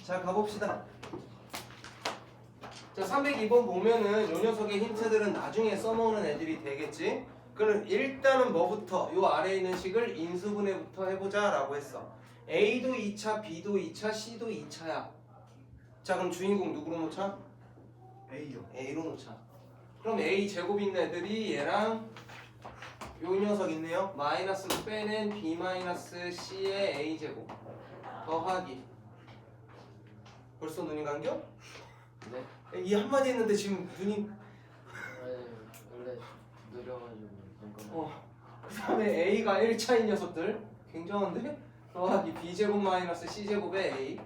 자, 가봅시다. 자, 302번 보면은 요 녀석의 힌트들은 나중에 써먹는 애들이 되겠지? 그럼 일단은 뭐부터? 요 아래에 있는 식을 인수분해부터 해보자 라고 했어. A도 2차, B도 2차, C도 2차야. 자, 그럼 주인공 누구로 놓자? A요. A로 놓자. 그럼 A 제곱 있는 애들이 얘랑 요 녀석 있네요. 마이너스로 빼낸 B 마이너스 C의 A 제곱 더하기. 벌써 눈이 감겨? 네. 이 한마디 했는데 지금 눈이 아니 원래 느려가지고 잠깐만. 그 다음에 A가 1차인 녀석들 굉장한데? 더하기 B제곱 마이너스 C제곱의 A.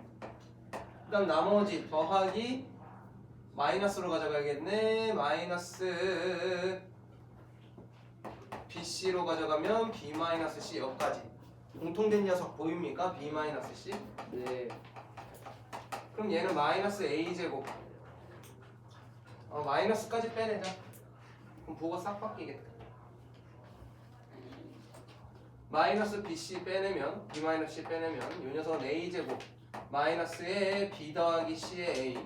그 다음 나머지 더하기 마이너스로 가져가야겠네. 마이너스 BC로 가져가면 B 마이너스 C 여기까지. 공통된 녀석 보입니까? B 마이너스 C. 네. 그럼 얘는 마이너스 A제곱. 마이너스까지 빼내자. 그럼 보고 싹 바뀌겠다. 마이너스 BC 빼내면 B 마이너스 C 빼내면 이 녀석은 A제곱 마이너스에 B 더하기 C의 A.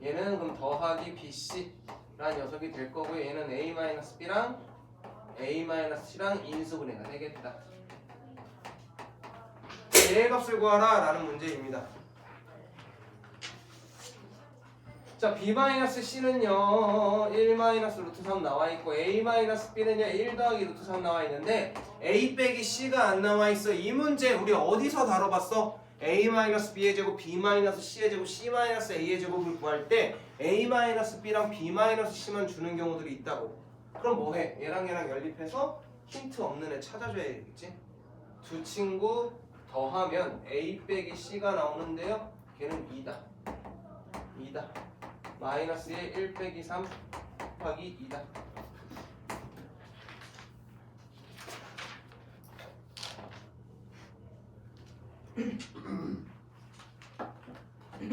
얘는 그럼 더하기 BC라는 녀석이 될 거고 얘는 A 마이너스 B랑 A 마이너스 C랑 인수분해가 되겠다. 얘의 값을 구하라 라는 문제입니다. 자, B-C는요 1-루트 3 나와있고 A-B는요 1 더하기 루트 3 나와있는데 A 빼기 C가 안 나와있어. 이 문제 우리 어디서 다뤄봤어? A-B의 제곱, B-C의 제곱, C-A의 제곱을 구할 때 A-B랑 B-C만 주는 경우들이 있다고. 그럼 뭐해? 얘랑 연립해서 힌트 없는 애 찾아줘야 되겠지? 두 친구 더하면 A 빼기 C가 나오는데요 걔는 2다. 마이너스에 1 빼기 3 곱하기 2다.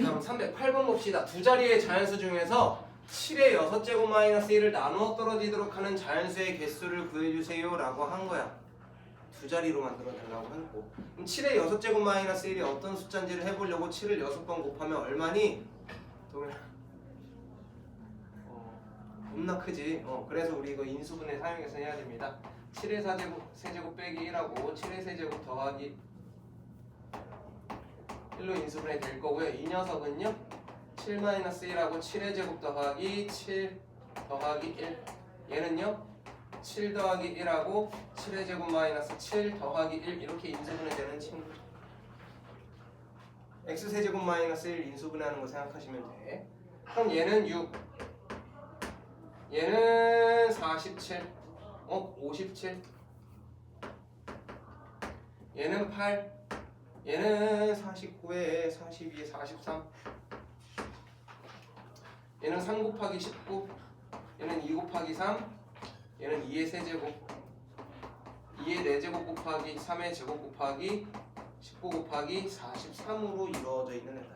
다음 308번 봅시다. 두 자리의 자연수 중에서 7의 6제곱 마이너스 1을 나누어 떨어지도록 하는 자연수의 개수를 구해주세요 라고 한 거야. 두 자리로 만들어달라고 했고, 그럼 7의 6제곱 마이너스 1이 어떤 숫자인지를 해보려고 7을 6번 곱하면 얼마니? 겁나 크지? 그래서 우리 이거 인수분해 사용해서 해야 됩니다. 7의 4제곱 빼기 1하고 7의 세제곱 더하기 1로 인수분해 될 거고요. 이 녀석은요 7-1하고 7의 제곱 더하기 7 더하기 1. 얘는요 7 더하기 1하고 7의 제곱 마이너스 7 더하기 1 이렇게 인수분해 되는 친구. x세제곱 마이너스 1 인수분해하는 거 생각하시면 돼. 그럼 얘는 6, 얘는 47, 57, 얘는 8, 얘는 49에 42에 43, 얘는 3 곱하기 19, 얘는 2 곱하기 3, 얘는 2의 세제곱, 2의 4제곱 곱하기 3의 제곱 곱하기 19 곱하기 43으로 이루어져 있는 애다.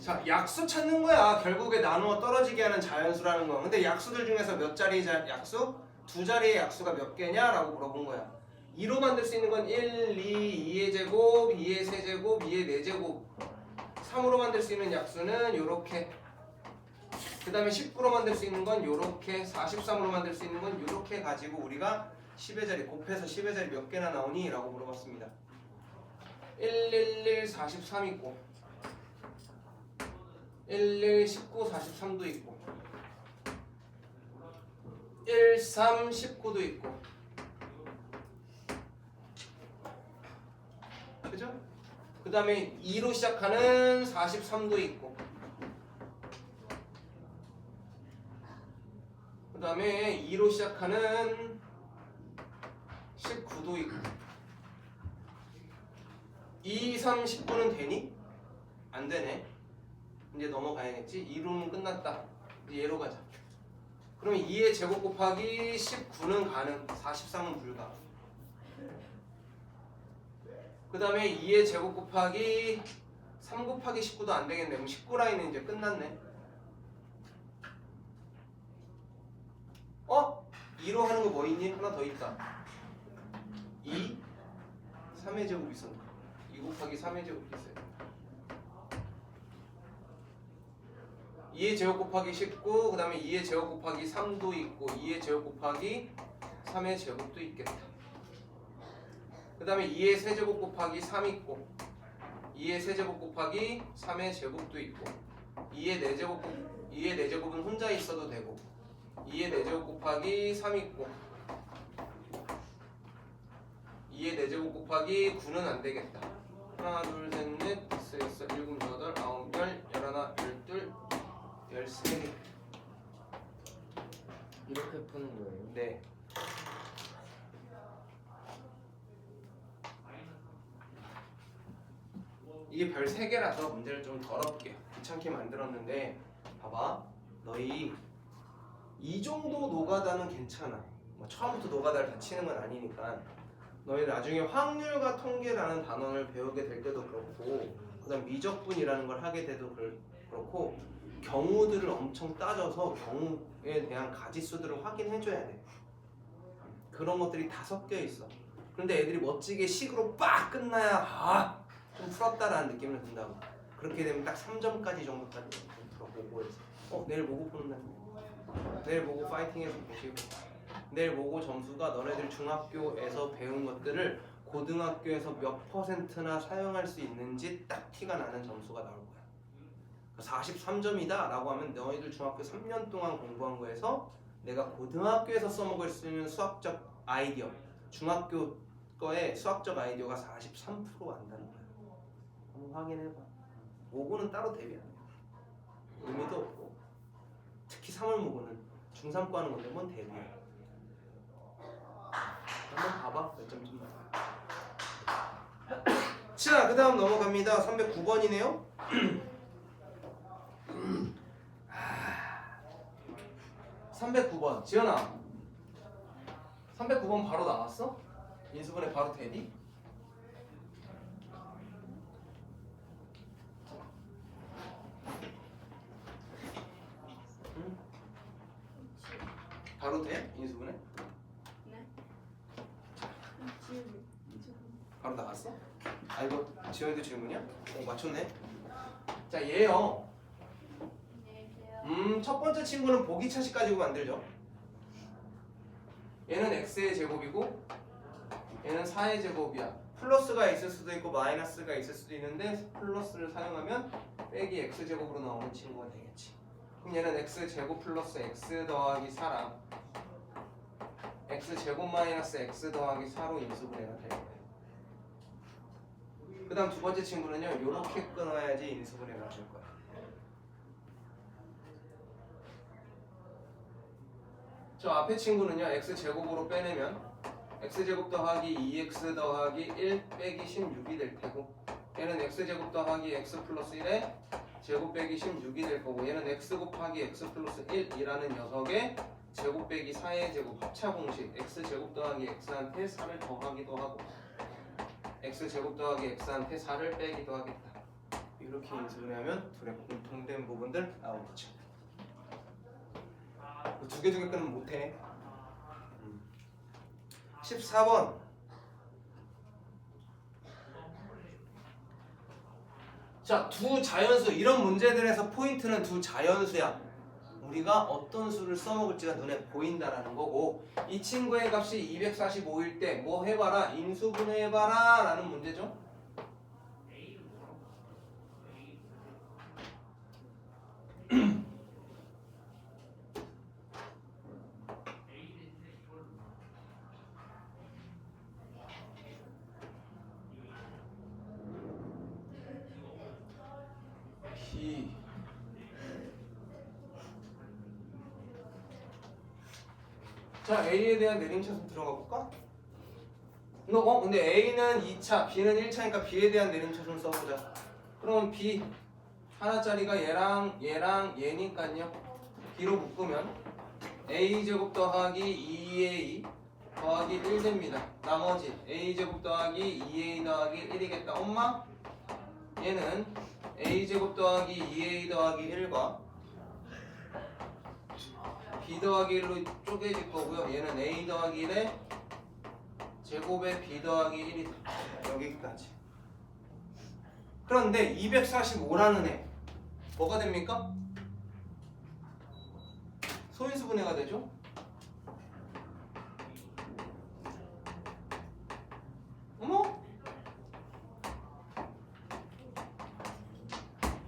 자, 약수 찾는 거야. 결국에 나누어 떨어지게 하는 자연수라는 거. 근데 약수들 중에서 몇 자리의 약수? 두 자리의 약수가 몇 개냐? 라고 물어본 거야. 2로 만들 수 있는 건 1, 2, 2의 제곱, 2의 세제곱, 2의 4제곱. 3으로 만들 수 있는 약수는 요렇게. 그 다음에 19로 만들 수 있는 건 요렇게. 43으로 만들 수 있는 건 요렇게 가지고 우리가 10의 자리 곱해서 10의 자리 몇 개나 나오니? 라고 물어봤습니다. 111 43 있고 11 19 43도 있고 13 19도 있고, 그죠? 그 다음에 2로 시작하는 43도 있고, 그 다음에 2로 시작하는 19도 있고. 2, 3, 19는 되니? 안 되네. 이제 넘어가야겠지. 2로는 끝났다. 이제 얘로 가자. 그러면 2의 제곱 곱하기 19는 가능. 43은 불가. 그 다음에 2의 제곱 곱하기 3 곱하기 19도 안 되겠네. 그럼 19라인은 이제 끝났네. 2로 하는 거 뭐 있니? 하나 더 있다. 2, 3의 제곱 있었나? 2 곱하기 3의 제곱 있어요. 2의 제곱 곱하기 19, 그 다음에 2의 제곱 곱하기 3도 있고 2의 제곱 곱하기 3의 제곱도 있겠다. 그 다음에 2의 세제곱 곱하기 3 있고 2의 세제곱 곱하기 3의 제곱도 있고 2의 4제곱은 혼자 있어도 되고 2의 4제곱 곱하기 3 있고 2의 4제곱 곱하기 9는 안 되겠다. 하나, 둘, 셋, 넷, 다섯, 여섯, 일곱, 여덟, 아홉, 열, 열하나, 열둘, 13개. 이렇게 푸는 거예요? 네. 이게 별 3개라서 문제를 좀 더럽게 귀찮게 만들었는데 봐봐. 너희 이 정도 노가다는 괜찮아. 뭐 처음부터 노가다를 다 치는 건 아니니까 너희 나중에 확률과 통계라는 단어를 배우게 될 때도 그렇고 그 다음 미적분이라는 걸 하게 돼도 그렇고 경우들을 엄청 따져서 경우에 대한 가지수들을 확인해줘야 돼. 그런 것들이 다 섞여 있어. 그런데 애들이 멋지게 식으로 빡 끝나야 좀 풀었다라는 느낌을 든다고. 그렇게 되면 딱 3점까지 정도까지 좀 풀어보고 해서 내일 모고 푸는 날 내일 모고 파이팅해서 보시고 내일 모고 점수가 너네들 중학교에서 배운 것들을 고등학교에서 몇 %나 사용할 수 있는지 딱 티가 나는 점수가 나올 거야. 43점이다 라고 하면 너희들 중학교 3년 동안 공부한 거에서 내가 고등학교에서 써먹을 수 있는 수학적 아이디어 중학교 거에 수학적 아이디어가 43% 안다는 거야. 한번 확인해봐. 모고는 따로 대비 안 돼. 의미도 없고 특히 3월 모고는 중3과 하는 건데 뭔 대비야. 한번 봐봐. 몇 점 좀 나와. 자, 그 다음 넘어갑니다. 309번이네요. 309번 지연아 309번 바로 나왔어? 인수분해 바로 대비? 응? 바로 돼? 인수분해? 네? 바로 나왔어? 아 이거 지연이도 질문이야? 맞췄네. 자 얘요. 첫 번째 친구는 보기 차식 가지고 만들죠. 얘는 x의 제곱이고 얘는 4의 제곱이야. 플러스가 있을 수도 있고 마이너스가 있을 수도 있는데 플러스를 사용하면 빼기 x 제곱으로 나오는 친구가 되겠지. 그럼 얘는 x 제곱 플러스 x 더하기 4랑 x 제곱 마이너스 x 더하기 4로 인수분해가 될 거예요. 그 다음 두 번째 친구는요 이렇게 끊어야지 인수분해가 될 거야. 저 앞에 친구는요 x제곱으로 빼내면 x제곱 더하기 2x 더하기 1 빼기 16이 될 테고 얘는 x제곱 더하기 x 플러스 1에 제곱 빼기 16이 될 거고 얘는 x 곱하기 x 플러스 1이라는 녀석의 제곱 빼기 4의 제곱 합차 공식 x제곱 더하기 x한테 4를 더하기도 하고 x제곱 더하기 x한테 4를 빼기도 하겠다. 이렇게 인수분해하면 둘의 공통된 부분들 나오겠죠. 두 개 끊으면 못해. 14번 자, 두 자연수 이런 문제들에서 포인트는 두 자연수야. 우리가 어떤 수를 써먹을지가 눈에 보인다라는 거고 이 친구의 값이 245일 때 뭐 해봐라 인수분해해봐라 라는 문제죠. 자, A에 대한 내림차순 들어가 볼까? 근데 A는 2차, B는 1차니까 B에 대한 내림차순 써보자. 그럼 B 하나짜리가 얘랑 얘니까요. B로 묶으면 A제곱 더하기 2A 더하기 1 됩니다. 나머지 A제곱 더하기 2A 더하기 1이겠다. 엄마? 얘는 A제곱 더하기 2A 더하기 1과 B 더하기 1로 쪼개질 거고요. 얘는 A 더하기 1에 제곱에 b 더하기 1이다. 여기까지. 그런데 245라는 애 뭐가 됩니까? 소인수분해가 되죠? 어머?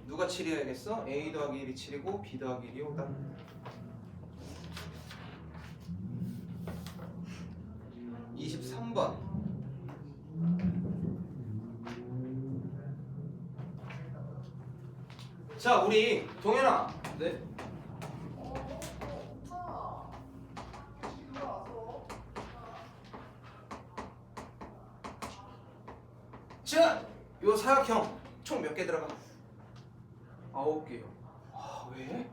누가 7이어야겠어? a 더하기 1이 7이고 b 더하기 1이 5다. 23번. 자, 우리 동현아. 네? 자, 요 사각형 총 몇 개 들어가? 9개요. 아, 왜?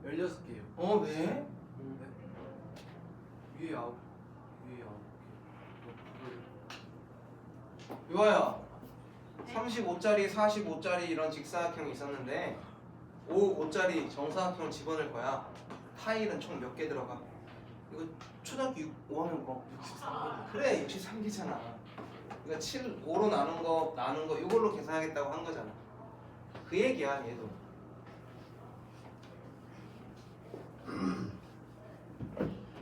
16개요. 왜? 네? 위에 9개. 유아야, 35짜리, 45짜리 이런 직사각형이 있었는데 5짜리 정사각형 집어넣을 거야. 타일은 총 몇 개 들어가? 이거 초등학교 5학년 거 63개. 그래, 63개잖아. 그러니까 7, 5로 나눈 거 이걸로 계산하겠다고 한 거잖아. 그 얘기야, 얘도.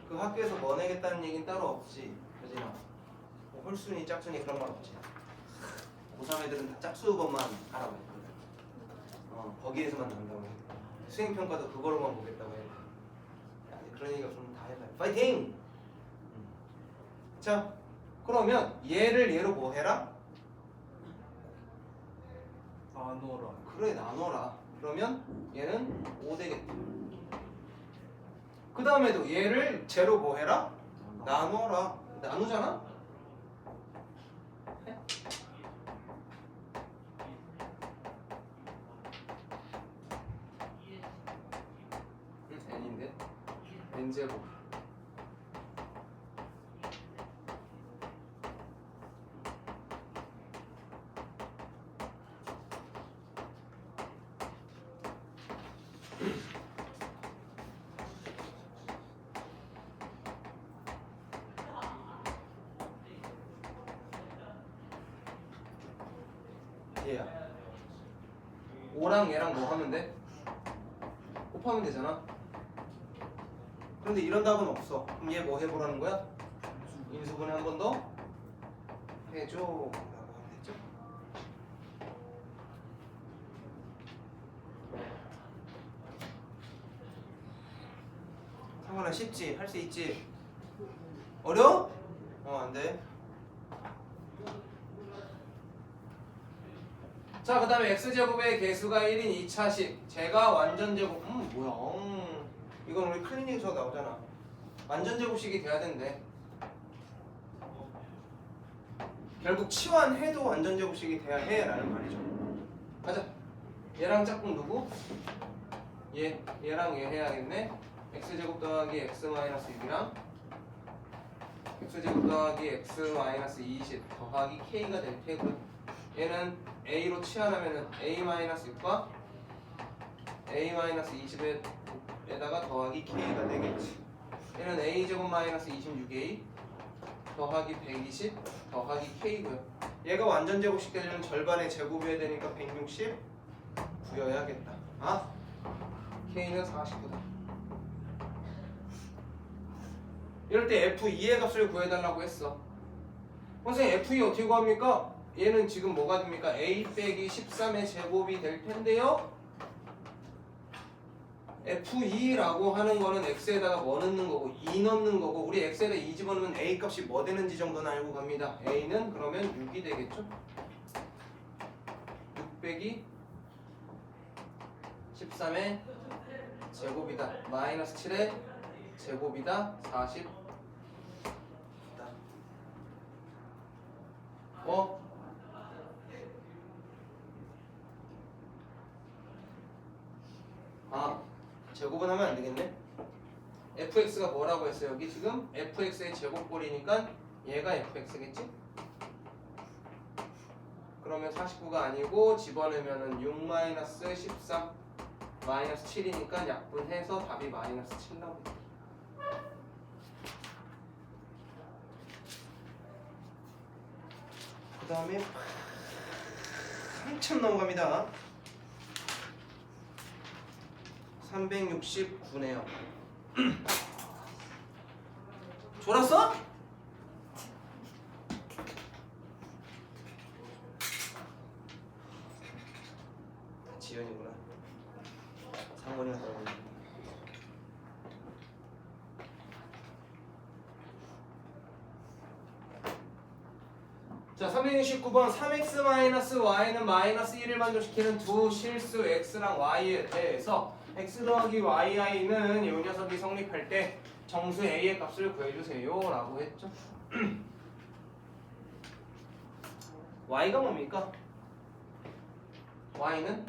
그 학교에서 뭐 내겠다는 얘기는 따로 없지, 그지나? 뭐 홀순위, 짝순위 그런 건 없지. 고3 애들은 다 짝수것만 알아봐요. 거기에서만 나온다고 해. 수행평가도 그걸로만 보겠다고 해. 그런 얘기 없으면 다 해봐요. 파이팅! 자, 그러면 얘를 얘로 뭐 해라? 나눠라. 그래, 나눠라. 그러면 얘는 5 되겠다. 그 다음에도 얘를 제로 뭐 해라? 나눠라. 나누잖아? 해? n인데? n제곱. 얘야. 5랑 얘랑 뭐 하면 돼? 곱하면 되잖아. 그런데 이런 답은 없어. 그럼 얘 뭐 해보라는 거야? 인수분해 한 번 더 해줘 라고 하면 됐죠? 상관아, 쉽지? 할 수 있지? 어려워? 안돼. 자, 그 다음에 x제곱의 개수가 1인 2차식 제가 완전제곱. 뭐야. 이건 우리 클리닉에서 나오잖아. 완전제곱식이 돼야 된대. 결국 치환해도 완전제곱식이 돼야 해 라는 말이죠. 가자. 얘랑 짝꿍 누구? 얘랑 얘 해야겠네. x제곱 더하기 x 마이너스 6이랑 x제곱 더하기 x 마이너스 20 더하기 k가 될 테고요. 얘는 a로 치환하면은 a-6과 a-20에다가 더하기 k가 되겠지. 얘는 a제곱 마이너스 26a 더하기 120 더하기 k고요. 얘가 완전 제곱식 되려면 절반의 제곱이어야 되니까 160 구해야겠다. k는 49다. 이럴 때 f2의 값을 구해달라고 했어. 선생님, f2 어떻게 구합니까? 얘는 지금 뭐가 됩니까? a 빼기 13의 제곱이 될 텐데요. f2라고 하는 거는 x에다가 뭐 넣는 거고 2 넣는 거고, 우리 x에다 2 집어넣으면 a 값이 뭐 되는지 정도는 알고 갑니다. a는 그러면 6이 되겠죠? 6 빼기 13의 제곱이다. 마이너스 7의 제곱이다. 40. 제곱은 하면 안 되겠네. fx가 뭐라고 했어요? 여기 지금 fx의 제곱꼴이니까 얘가 fx겠지? 그러면 49가 아니고 집어넣으면은 6-13 마이너스 7이니까 약분해서 답이 마이너스 7 나옵니다. 그 다음에 한참 넘어갑니다. 369네요. 졸았어? 지연이구나. 상원이가 떨어졌네. 자, 369번 3x-y는 마이너스 1을 만족시키는 두 실수 x랑 y에 대해서 x 더하기 yi는 이 녀석이 성립할 때 정수 a의 값을 구해주세요 라고 했죠. y가 뭡니까? y는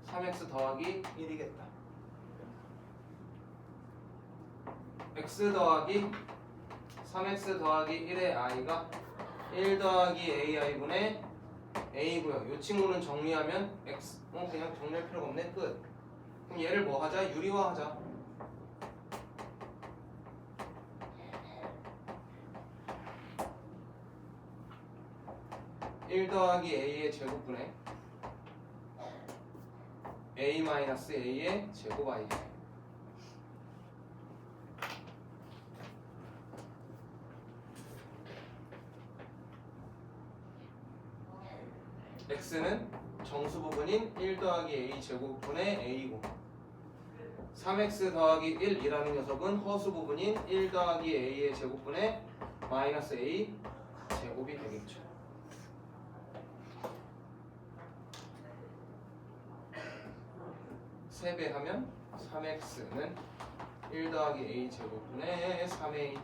3x 더하기 1이겠다. x 더하기 3x 더하기 1의 i가 1 더하기 ai분의 a고요. 이 친구는 정리하면 x 그냥 정리할 필요가 없네. 끝. 그럼 얘를 뭐 하자? 유리화하자. (1 더하기 a의 제곱분의 a 마이너스 a의 제곱 i). x는 정수 부분인 1 더하기 a 제곱분의 a고 3x 더하기 1이라는 녀석은 허수 부분인 1 더하기 a의 제곱분의 마이너스 a 제곱이 되겠죠. 세배하면 3x는 1 더하기 a 제곱분의 3a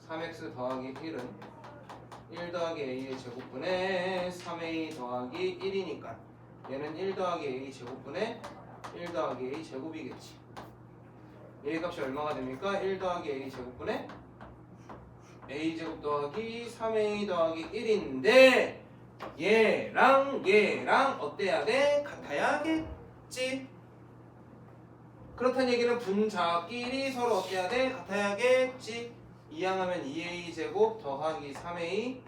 3x 더하기 1은 1 더하기 a의 제곱분의 3a 더하기 1이니까 얘는 1 더하기 a 제곱분의 1 더하기 a 제곱이겠지. a 값이 얼마가 됩니까? 1 더하기 a 제곱분의 a 제곱 더하기 3a 더하기 1인데 얘랑 어때야 돼? 같아야겠지. 그렇다는 얘기는 분자끼리 서로 어때야 돼? 같아야겠지. 이항하면 2a 제곱 더하기 3a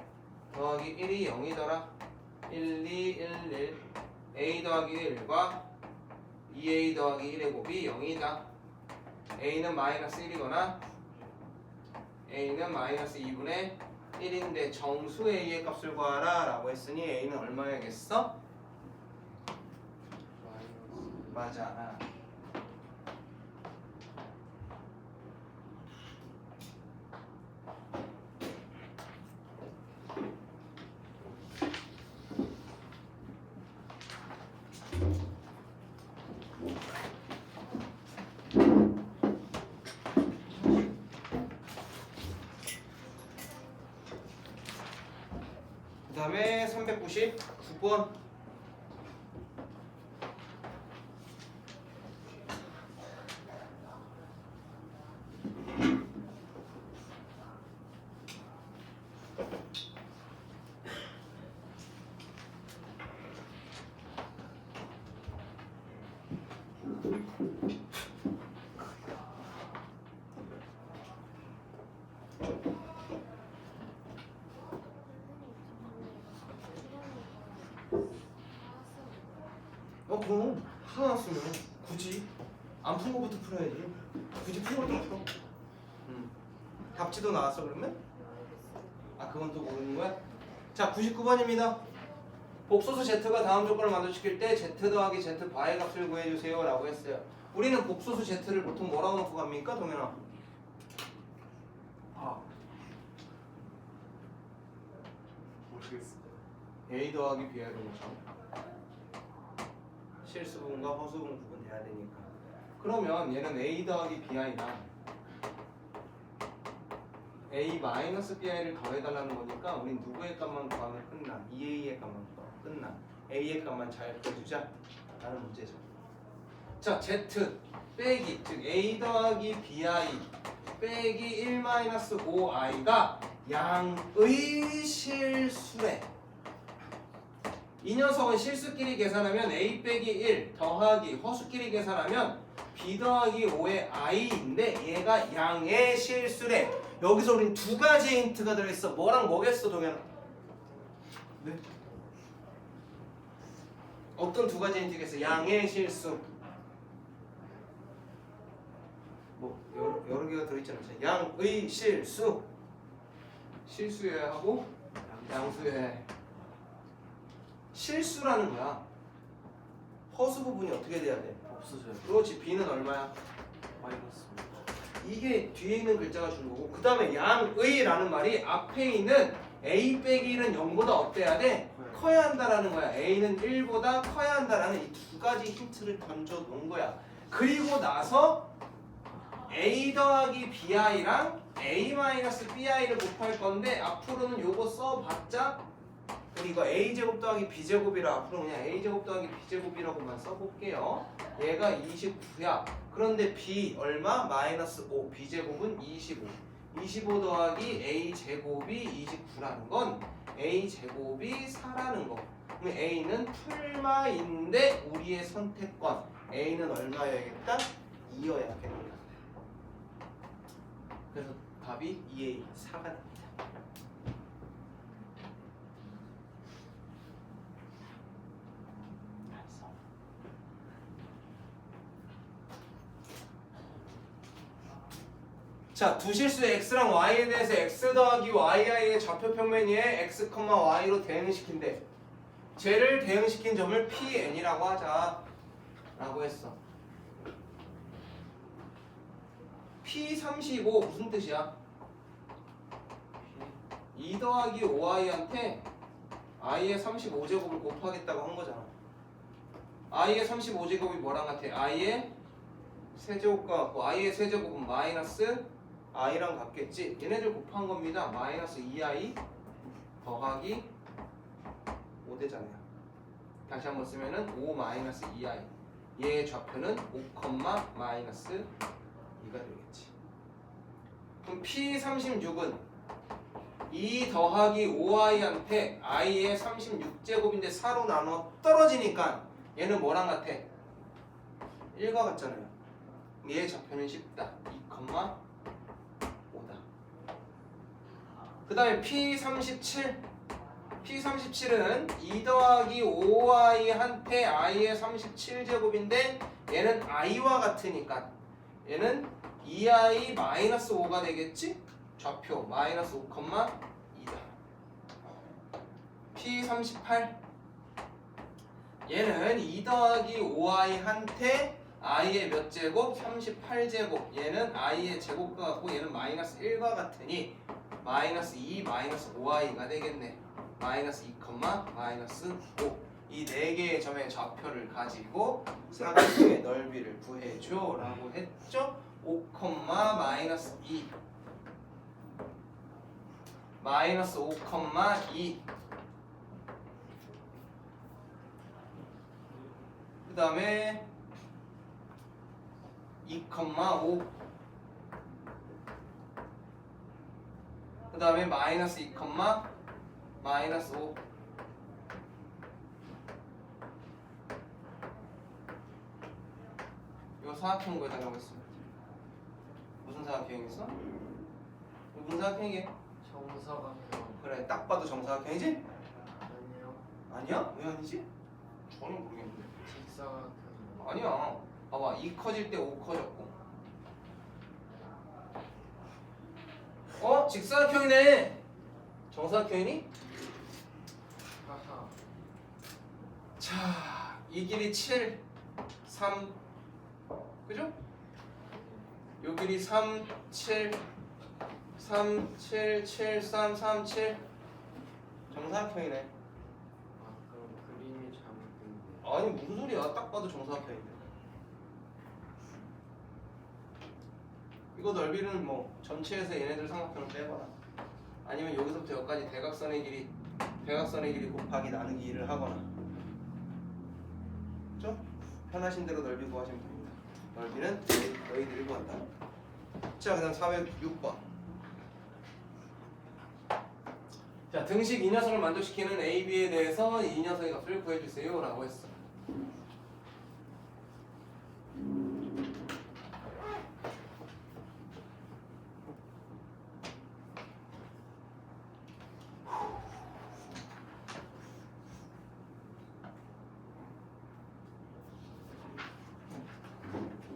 더하기 1이 0이더라. 1, 2, 1, 1 a 더하기 1과 2a 더하기 1의 곱이 0이다. a는 마이너스 1이거나 a는 마이너스 2분의 1인데 정수 a의 값을 구하라 라고 했으니 a는 얼마야겠어? 맞아. 그 다음에 399번 그럼 하나 났으면 굳이 안 푼 거부터 풀어야지. 굳이 푼 것도 풀어. 답지도 나왔어 그러면? 그건 또 모르는 거야? 자, 99번입니다. 복소수 z가 다음 조건을 만족시킬 때 z 더하기 z 바의 값을 구해주세요 라고 했어요. 우리는 복소수 z를 보통 뭐라고 놓고 갑니까 동현아? 모르겠어. a 더하기 b로 놓죠. 실수 부분과 허수 부분 구분돼야 되니까. 그러면 얘는 a 더하기 bi나 a 마이너스 bi를 더해달라는 거니까 우린 누구의 값만 구하면 끝나. 2a의 값만 구하 끝나. a의 값만 잘 구해주자 라는 문제죠. 자, z 빼기 즉 a 더하기 bi 빼기 1 마이너스 5i가 양의 실수래. 이 녀석은 실수끼리 계산하면 a 빼기 1 더하기 허수끼리 계산하면 b 더하기 5의 i인데 얘가 양의 실수래. 여기서 우린 두 가지 힌트가 들어있어. 뭐랑 뭐겠어 동현아? 네? 어떤 두 가지 힌트겠어? 양의 실수. 뭐 여러 개가 들어있잖아. 양의 실수. 실수여야 하고 양수여야 해. 실수라는 거야. 허수 부분이 어떻게 돼야 돼? 없어져요. 그렇지. b는 얼마야? 마이너스. 이게 뒤에 있는 글자가 준 거고 그 다음에 양의라는 말이 앞에 있는 a 빼기 1은 0보다 어때야 돼? 커야 한다라는 거야. a는 1보다 커야 한다라는 이 두 가지 힌트를 던져 놓은 거야. 그리고 나서 a 더하기 bi랑 a 마이너스 bi를 곱할 건데 앞으로는 요거 써봤자 우리 이거 a제곱 더하기 b제곱이라 앞으로 그냥 a제곱 더하기 b제곱이라고만 써볼게요. 얘가 29야. 그런데 b 얼마? 마이너스 5. b제곱은 25. 25 더하기 a제곱이 29라는 건 a제곱이 4라는 거. 그럼 a는 풀마인데 우리의 선택권 a는 얼마여야겠다? 2여야겠다. 그래서 답이 2a 4가 됩니다. 자, 두 실수의 x랑 y에 대해서 x 더하기 yi의 좌표 평면위에 x, y로 대응시킨대. 쟤를 대응시킨 점을 pn이라고 하자 라고 했어. p35 무슨 뜻이야? 2 더하기 5i한테 i의 35제곱을 곱하겠다고 한 거잖아. i의 35제곱이 뭐랑 같아? i의 세제곱과 같고 i의 세제곱은 마이너스 i랑 같겠지. 얘네들 곱한 겁니다. 마이너스 2i 더하기 5되잖아요. 다시 한번 쓰면은 5 마이너스 2i. 얘의 좌표는 5, 마이너스 2가 되겠지. 그럼 p36은 2 더하기 5i한테 i의 36제곱인데 4로 나눠 떨어지니까 얘는 뭐랑 같아? 1과 같잖아요. 얘의 좌표는 쉽다. 2, 5다. 그 다음에 p37. p37은 2 더하기 5i한테 i의 37제곱인데 얘는 i와 같으니까 얘는 2i 마이너스 5가 되겠지? 좌표 마이너스 5, 2다. p38 얘는 2 더하기 5i한테 i의 몇 제곱? 38제곱. 얘는 i의 제곱과 같고 얘는 마이너스 1과 같으니 마이너스 2 마이너스 5i가 되겠네. 마이너스 2, 마이너스 5. 이 네 개의 점의 좌표를 가지고 사각형의 넓이를 구해줘 라고 했죠. 5, 마이너스 2 마이너스 5, 2. 그 다음에 2, 5. 그 다음에 마이너스 2, 마이너스 5. 이거 사각형 구해달라고 했습니다. 무슨 사각형이겠어? 무슨 사각형이게? 정사각형. 그래, 딱 봐도 정사각형이지? 아니요. 아니야? 왜 아니지? 전혀 모르겠는데. 직사각형. 아니야. 봐봐, 2 커질 때 5 커졌고. 직사각형이네. 정사각형이니? 하하. 자, 이 길이 7, 3, 그죠? 요 길이 3, 7, 3, 7, 7, 3, 3, 7. 정사각형이네. 아 그럼 그림이 잘못된데. 아니 무슨 소리야? 딱 봐도 정사각형인데. 이거 넓이는 뭐 전체에서 얘네들 삼각형을 빼거나 아니면 여기서부터 여기까지 대각선의 길이 곱하기 나누기 2를 하거나. 그죠? 편하신 대로 넓이 구하시면 됩니다. 넓이는 너희들이 구한다. 자, 그다음 406번. 자, 등식 이 녀석을 만족시키는 A, B에 대해서 이 녀석의 값을 구해주세요 라고 했어.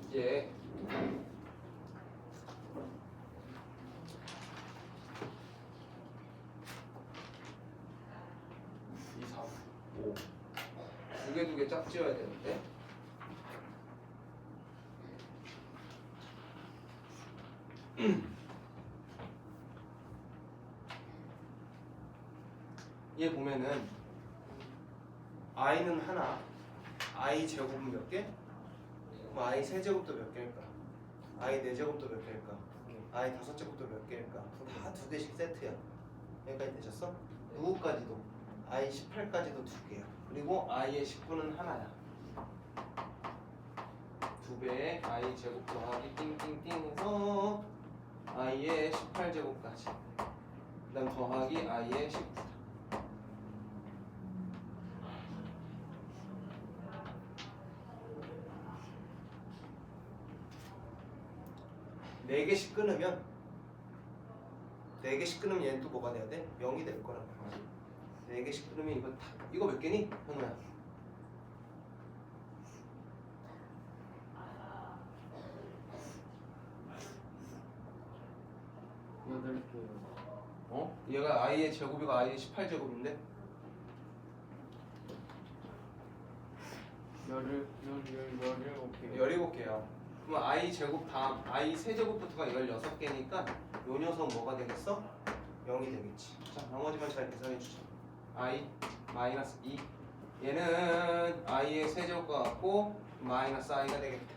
이제 2, 3, 5 두 개 짝 지어야 되는데 얘 보면은 i는 하나, i 제곱은 몇 개? 그럼 i 세제곱도 몇 개일까? i 네제곱도 몇 개일까? i 다섯 제곱도 몇 개일까? 다 두 개씩 세트야. 여기까지 되셨어? 누구까지도? i 18까지도 두 개야. 그리고 i의 19는 하나야. 두 배의 i 제곱 더하기 띵띵띵 해서 i의 18제곱까지. 그 다음 더하기 i의 19다. 네 개씩 끊으면 얘는 또 뭐가 돼야 돼? 0이 될 거라고. 네 개씩 끊으면 이거 몇 개니? 현우야. 여덟 개요. 어? 얘가 i의 제곱이가 i의 18제곱인데 17개요. 17개야. 그럼 i 제곱 다음 i 세제곱부터가 16개니까 요 녀석 뭐가 되겠어? 0이 되겠지. 자, 나머지만 잘 계산해 주자. i 마이너스 2. 얘는 i의 세제곱과 같고 마이너스 i가 되겠다.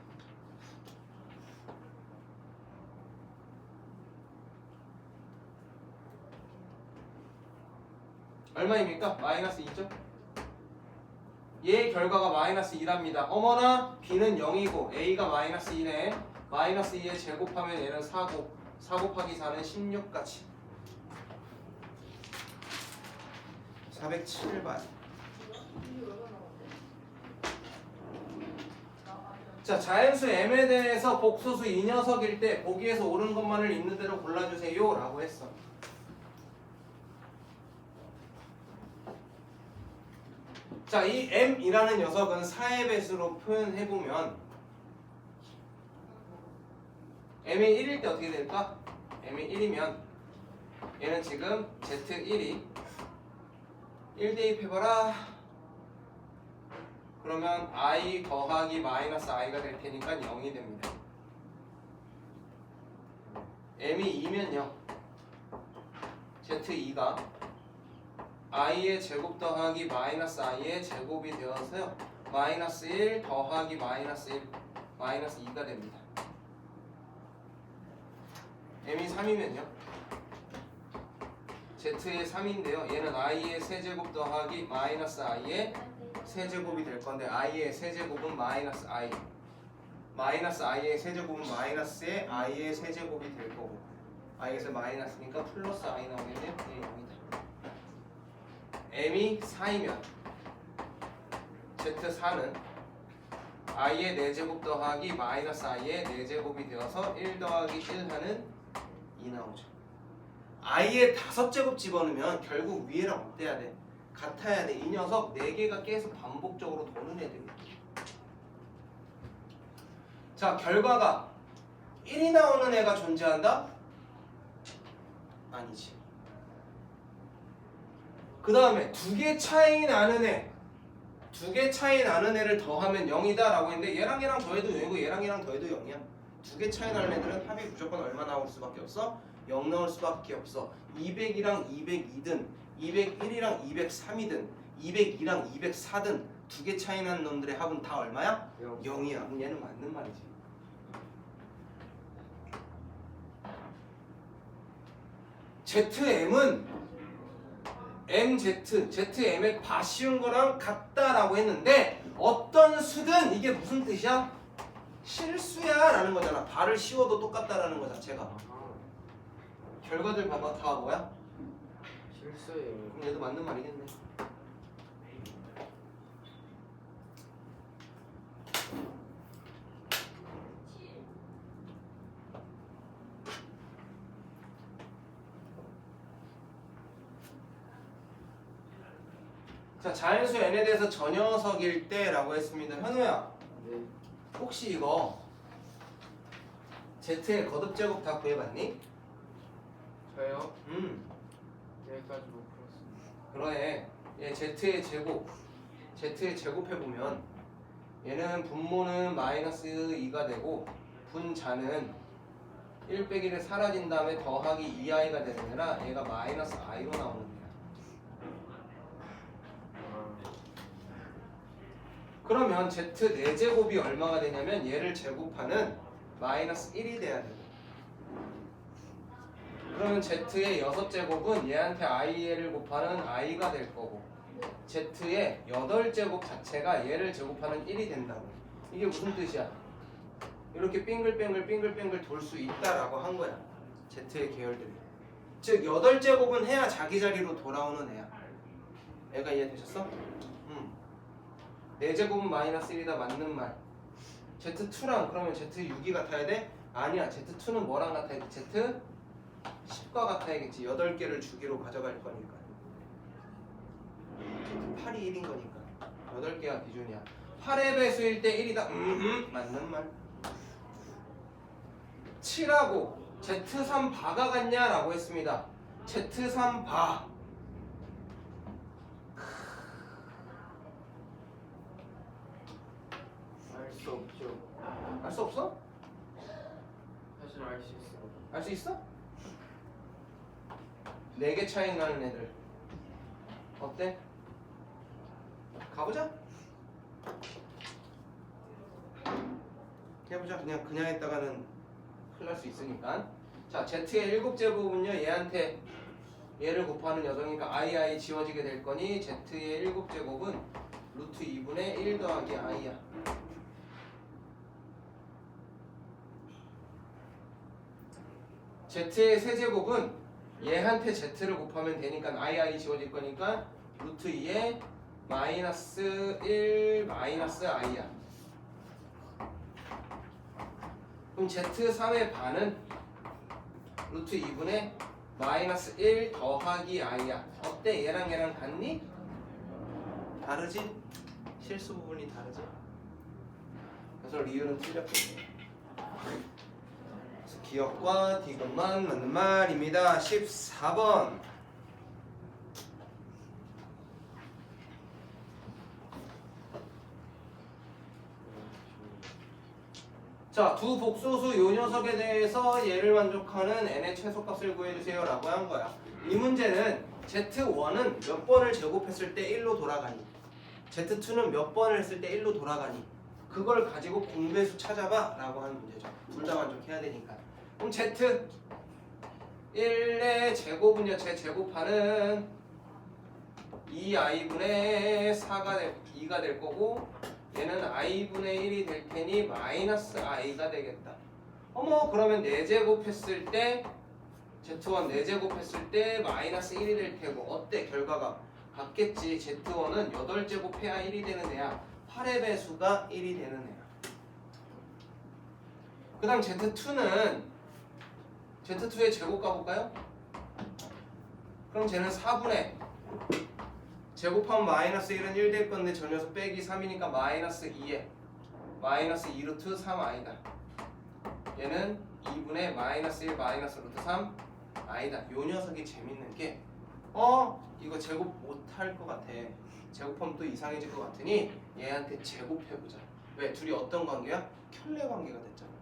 얼마입니까? 마이너스 2죠? 얘의 결과가 마이너스 2랍니다. 어머나 B는 0이고 A가 마이너스 2네. 마이너스 2에 제곱하면 얘는 4고 4 곱하기 4는 16까지 407번. 자, 자연수 M에 대해서 복소수 이 녀석일 때 보기에서 옳은 것만을 있는 대로 골라주세요 라고 했어. 자, 이 M이라는 녀석은 4의 배수로 표현해보면 M이 1일 때 어떻게 될까? M이 1이면 얘는 지금 Z1이 1 대입해봐라. 그러면 I 더하기 마이너스 I가 될 테니까 0이 됩니다. M이 2면요 Z2가 i의 제곱 더하기 마이너스 i의 제곱이 되어서요 마이너스 1 더하기 마이너스 1 마이너스 2가 됩니다. m이 3이면요 z의 3인데요 얘는 i의 세제곱 더하기 마이너스 i의 세제곱이 될 건데 i의 세제곱은 마이너스 i 마이너스 i의 세제곱은 마이너스의 i의 세제곱이 될 거고 i에서 마이너스니까 플러스 i 나오겠네요. 네, 0이다. m이 4이면 z4는 i의 4제곱 더하기 마이너스 i의 4제곱이 되어서 1 더하기 1 하는 2 나오죠. i의 5제곱 집어넣으면 결국 위에랑 어때야 돼? 같아야 돼. 이 녀석 4개가 계속 반복적으로 도는 애들이야. 자, 결과가 1이 나오는 애가 존재한다? 아니지. 그 다음에 2개 차이 나는 애 2개 차이 나는 애를 더하면 0이다 라고 했는데 얘랑 얘랑 더해도 0이고 얘랑 얘랑 더해도 0이야. 2개 차이 나는 애들은 합이 무조건 얼마 나올 수밖에 없어? 0 나올 수밖에 없어. 200이랑 202든 201이랑 203이든 202랑 204든 2개 차이 나는 놈들의 합은 다 얼마야? 0이야. 그럼 얘는 맞는 말이지. ZM은 MZ, ZM의 바쉬운 거랑 같다라고 했는데 어떤 수든 이게 무슨 뜻이야? 실수야 라는 거잖아. 발을 씌워도 똑같다라는 거 자체가. 결과들 봐봐. 다 뭐야? 실수예요. 그럼 얘도 맞는 말이겠네. 자, 자연수 n에 대해서 저 녀석일 때라고 했습니다. 현우야, 네. 혹시 이거 z의 거듭제곱 다 구해봤니? 저요? 여기까지 못 풀었습니다. 그러네. 얘 z의 제곱해보면 얘는 분모는 마이너스 2가 되고 분자는 1 빼기를 사라진 다음에 더하기 2i가 되는 애라 얘가 마이너스 i로 나오는 거야. 그러면 z 4제곱이 얼마가 되냐면 얘를 제곱하는 마이너스 1이 돼야 되고, 그러면 z의 6제곱은 얘한테 i를 곱하는 i가 될 거고 z의 8제곱 자체가 얘를 제곱하는 1이 된다고. 이게 무슨 뜻이야? 이렇게 빙글빙글 돌 수 있다라고 한 거야. z의 계열들이. 즉 8제곱은 해야 자기 자리로 돌아오는 애야. 애가 이해되셨어? 4제곱은 마이너스 1이다 맞는 말. Z2랑 그러면 Z6이 같아야 돼? 아니야. Z2는 뭐랑 같아야지? Z10과 같아야겠지. 8개를 주기로 가져갈 거니까. Z8이 1인 거니까 8개가 기준이야. 8의 배수일 때 1이다. 맞는 말. 7하고 Z3바가 같냐라고 했습니다. Z3바. 알 수 없죠. 알 수 없어? 사실 알 수 있어요. 알 수 있어? 4개 차이 나는 애들 어때? 가보자. 해보자. 그냥 했다가는 큰일 날 수 있으니까. 자, z의 7제곱은요 얘한테 얘를 곱하는 여정이니까 i 지워지게 될 거니 z의 7제곱은 루트 2분의 1 더하기 i야. z의 세제곱은 얘한테 z를 곱하면 되니까 i 지워질 거니까 루트 2에 마이너스 1 마이너스 i야. 그럼 z3의 반은 루트 2분의 마이너스 1 더하기 i야. 어때? 얘랑 같니? 다르지? 실수 부분이 다르지? 그래서 리을은 틀렸거든요. 그래서 기억과 디귿만 맞는 말입니다. 14번. 자, 두 복소수 요 녀석에 대해서 얘를 만족하는 n의 최소값을 구해주세요 라고 한 거야. 이 문제는 z1은 몇 번을 제곱했을 때 1로 돌아가니, z2는 몇 번을 했을 때 1로 돌아가니, 그걸 가지고 공배수 찾아봐 라고 하는 문제죠. 둘 다 만족해야 되니까. 그럼 z1의 제곱은요, 제 제곱하는 2i분의 2가 될 거고, 얘는 i분의 1이 될 테니 마이너스 i가 되겠다. 어머, 그러면 4제곱 했을 때 z1 4제곱 했을 때 마이너스 1이 될 테고, 어때? 결과가 같겠지. z1은 8제곱 해야 1이 되는 애야. 8의 배수가 1이 되는 애야. 그 다음 z2는 z2의 제곱 가볼까요? 그럼 쟤는 4분의 제곱하면 마이너스 1은 1 될 건데 저 녀석 빼기 3이니까 마이너스 2에 마이너스 2 루트 3i다. 얘는 2분의 마이너스 1 마이너스 루트 3 i다. 요 녀석이 재밌는 게 이거 제곱 못할 것 같아. 제곱하면 또 이상해질 것 같으니 얘한테 제곱해보자. 왜? 둘이 어떤 관계야? 켤레 관계가 됐잖아.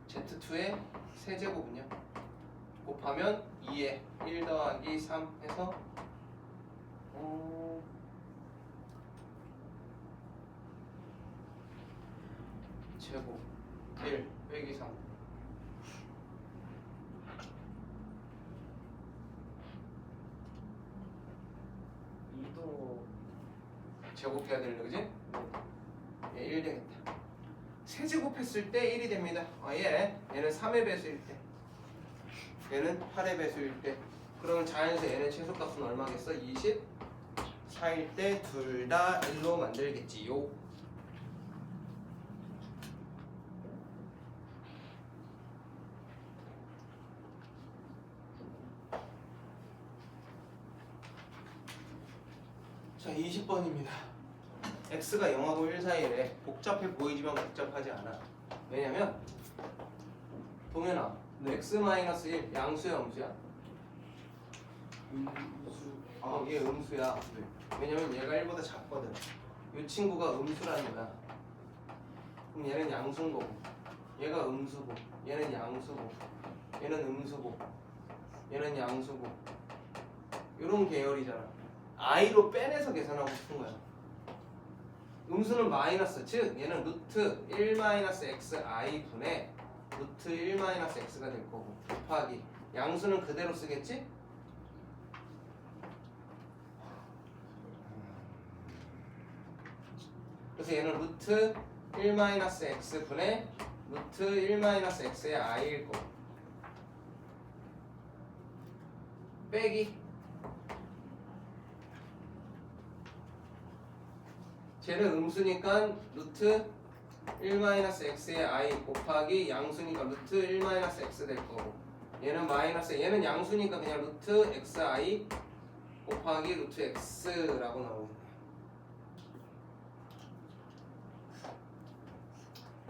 z2의 세제곱은요? 곱하면 2에 1 더하기 3 해서 제곱 1 빼기 3 2도 제곱해야 되는 거지? 얘 1 되겠다. 세제곱했을 때 1이 됩니다. 얘는 3의 배수일 때, 얘는 8의 배수일 때 그러면 자연수 n의 최소값은 얼마겠어? 24일 때 둘 다 1로 만들겠지요. 자, 20번입니다. x가 0하고 1 사이에 복잡해 보이지만 복잡하지 않아. 왜냐면 동현아, 네. x-1 양수야 음수야? 얘 음수야. 네. 왜냐면 얘가 1보다 작거든. 이 친구가 음수라는 거야. 그럼 얘는 양수인 거고, 얘가 음수고, 얘는 양수고, 얘는 음수고, 얘는 양수고, 이런 계열이잖아. i로 빼내서 계산하고 싶은 거야. 음수는 마이너스, 즉 얘는 루트 1-xi 분의 루트 1-x가 될 거고, 곱하기 양수는 그대로 쓰겠지? 그래서 얘는 루트 1-x 분의 루트 1-x의 i일 거고, 빼기 쟤는 음수니까 루트 1-x의 i 곱하기 양수니까 루트 1-x 될 거고, 얘는 마이너스, 얘는 양수니까 그냥 루트 xi 곱하기 루트 x라고 나오겠네.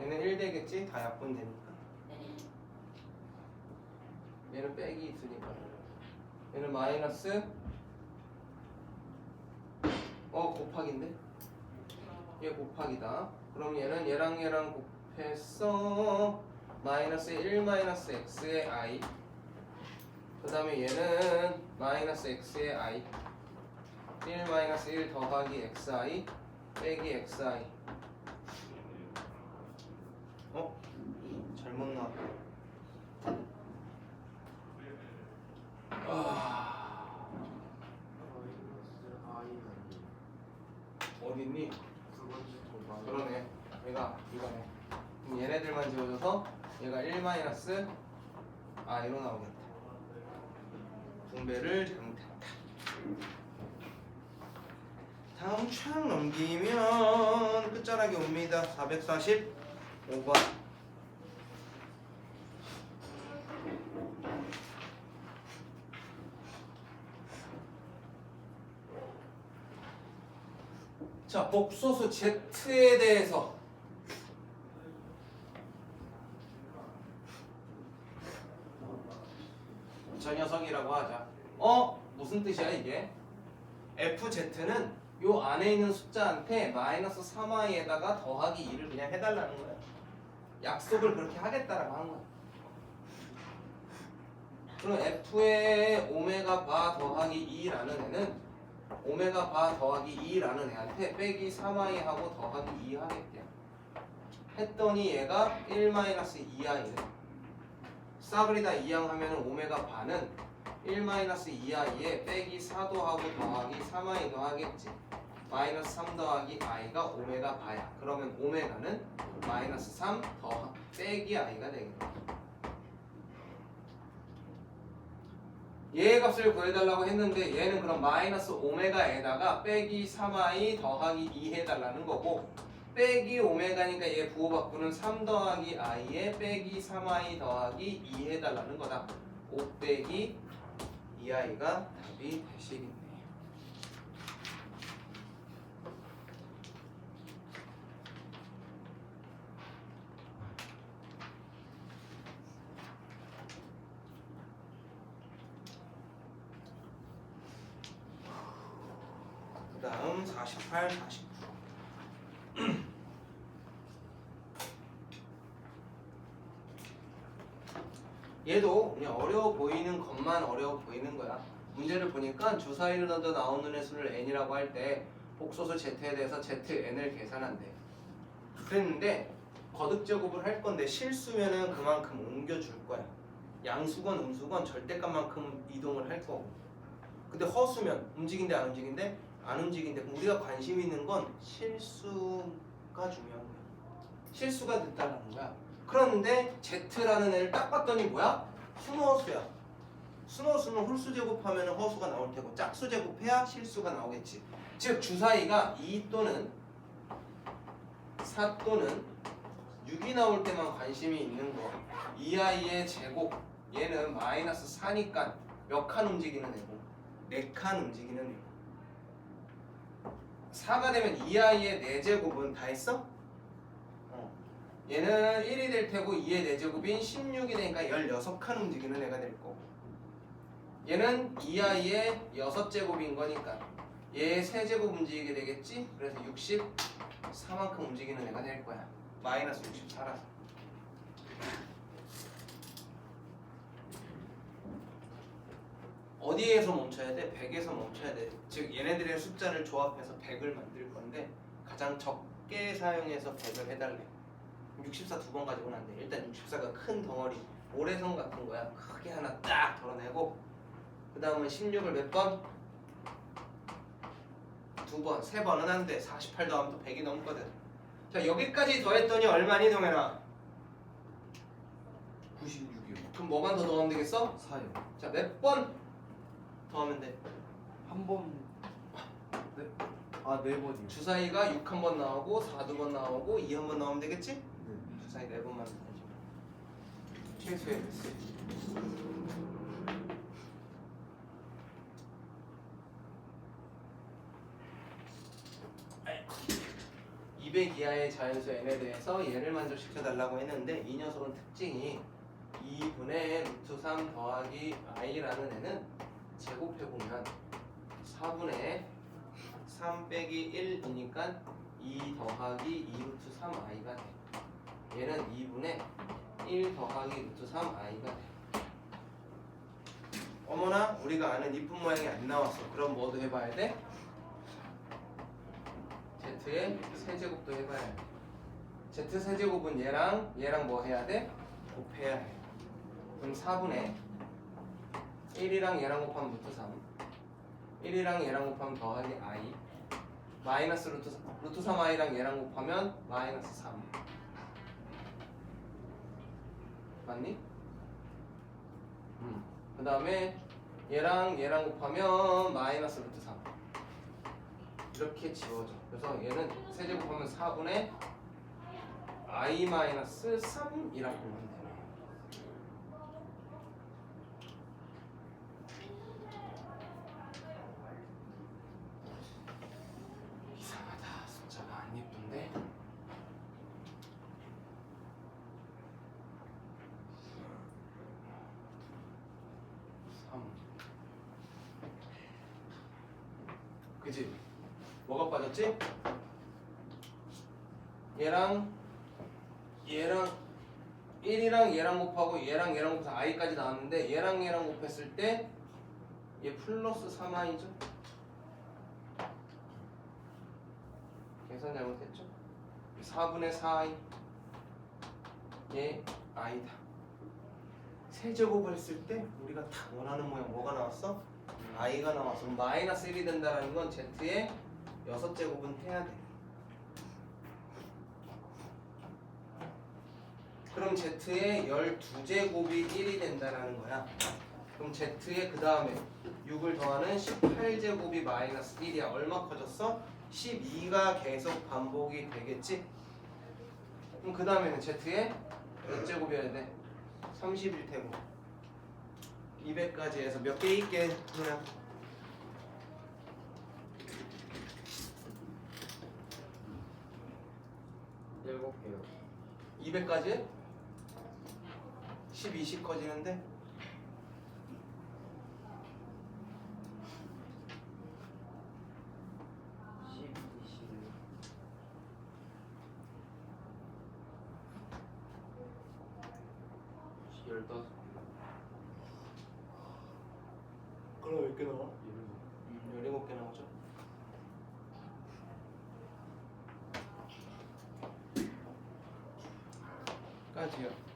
얘는 1 되겠지? 다 약분되니까. 얘는 빼기 있으니까. 얘는 마이너스 곱하기인데? 얘 곱하기다. 그럼 얘는 얘랑 곱해서 마이너스 1-x의 i, 그 다음에 얘는 마이너스 x의 i, 1 더하기 xi 빼기 xi. 잘못 나왔다. 어딨니? 그러네. 얘가 이거네. 그럼 얘네들만 지워져서 얘가 1-i로 나오겠다. 분배를 잘못했다. 다음 쫙 넘기면 끝자락이 옵니다. 445번. 자, 복소수 Z에 대해서 저 녀석이라고 하자. 무슨 뜻이야 이게? FZ는 요 안에 있는 숫자한테 마이너스 3i에다가 더하기 2를 그냥 해달라는 거야. 약속을 그렇게 하겠다라고 하는 거야. 그럼 F의 오메가 바 더하기 2라는 애는 오메가 바 더하기 2라는 애한테 빼기 3i하고 더하기 2 하겠대요. 했더니 얘가 1-2i네. 싸그리 다 이항하면 오메가 바는 1-2i에 빼기 4도 하고 더하기 3i도 하겠지. 마이너스 3 더하기 i가 오메가 바야. 그러면 오메가는 마이너스 3 빼기 i가 되겠다. 얘의 값을 구해달라고 했는데 얘는 그럼 마이너스 오메가에다가 빼기 3i 더하기 2 해달라는 거고, 빼기 오메가니까 얘 부호 바꾸는 3 더하기 i에 빼기 3i 더하기 2 해달라는 거다. 5 빼기 2i가 답이 되시겠네요. 그 다음 48, 49. 얘도 그냥 어려워 보이는 것만 어려워 보이는 거야. 문제를 보니까 주사위를 던져 나오는 횟수를 n이라고 할 때 복소수 z에 대해서 zn을 계산한대. 그랬는데 거듭 제곱을 할 건데 실수면은 그만큼 옮겨줄 거야. 양수건 음수건 절대값만큼 이동을 할 거고. 근데 허수면 움직인데 안 움직인데 안 움직인데, 그럼 우리가 관심 있는 건 실수가 중요한 거야. 실수가 됐다는 거야. 그런데 Z라는 애를 딱 봤더니 뭐야? 순호수야. 순호수는 홀수 제곱하면 허수가 나올 테고 짝수 제곱해야 실수가 나오겠지. 즉 주사위가 2 또는 4 또는 6이 나올 때만 관심이 있는 거. 2i의 제곱 얘는 마이너스 4니까 몇 칸 움직이는 애고 4칸 움직이는 애고 4가 되면 2i의 4제곱은 다 했어? 얘는 1이 될 테고 2의 4제곱인 16이 되니까 16칸 움직이는 애가 될 거고 얘는 2i의 6제곱인 거니까 얘 3제곱 움직이게 되겠지? 그래서 64만큼 움직이는 애가 될 거야. 마이너스 64라서. 어디에서 멈춰야 돼? 100에서 멈춰야 돼. 즉 얘네들의 숫자를 조합해서 100을 만들 건데 가장 적게 사용해서 100을 해달래. 64 두 번 가지고는 안 돼. 일단 64가 큰 덩어리 모래성 같은 거야. 크게 하나 딱 덜어내고 그 다음은 16을 몇 번? 2번, 3번은 안 돼. 48 더하면 또 100이 넘거든. 자 여기까지 더했더니 얼마니 동현아? 96이요. 그럼 뭐만 더 더하면 되겠어? 4요. 자 몇 번 더하면 돼? 한 번. 네. 아, 4번이요. 주사위가 6 한 번 나오고 4 두 번 나오고 2 한 번 나오면 되겠지? 네. 주사위 4번만 더하지. 최소의 횟수. 200 이하의 자연수 n에 대해서 얘를 만족시켜달라고 했는데 이 녀석은 특징이 2분의 루트 3 더하기 i라는 애는 제곱해보면 4분의 3 빼기 1이니까 2 더하기 2 루트 3i가 돼. 얘는 2분의 1 더하기 루트 3i가 돼. 어머나 우리가 아는 이쁜 모양이 안 나왔어. 그럼 뭐도 해봐야 돼? Z의 세제곱도 해봐야 돼. Z 세제곱은 얘랑 뭐 해야 돼? 곱해야 해. 그럼 4분의 1이랑 얘랑 곱하면 루트 3 1이랑 얘랑 곱하면 더하기 i 마이너스 루트 3i랑 얘랑 곱하면 마이너스 3 맞니? 그 다음에 얘랑 곱하면 마이너스 루트 3 이렇게 지워져. 그래서 얘는 세제곱하면 4분의 i 마이너스 3이라고 보면 되네. 이상하다. 숫자가 안 예쁜데. 그치? 뭐가 빠졌지? 얘랑 1이랑 얘랑 곱하고 얘랑 곱해서 i까지 나왔는데 얘랑 곱했을 때 얘 플러스 3i죠? 계산 잘못했죠? 4분의 4i 얘 i다. 세제곱을 했을 때 우리가 딱 원하는 모양 뭐가 나왔어? i가 나와서 마이너스 1이 된다는 건 z의 6제곱은 해야 돼. 그럼 z의 12제곱이 1이 된다는 거야. 그럼 z의 그 다음에 6을 더하는 18제곱이 마이너스 1이야. 얼마 커졌어? 12가 계속 반복이 되겠지? 그럼 그 다음에는 z의 몇 제곱이어야 돼? 31제곱 200까지 해서 몇 개 있게 그냥 7개요. 200까지 12씩 커지는데 15. 그럼 몇 개 나와? 17개 나오죠. 까지요.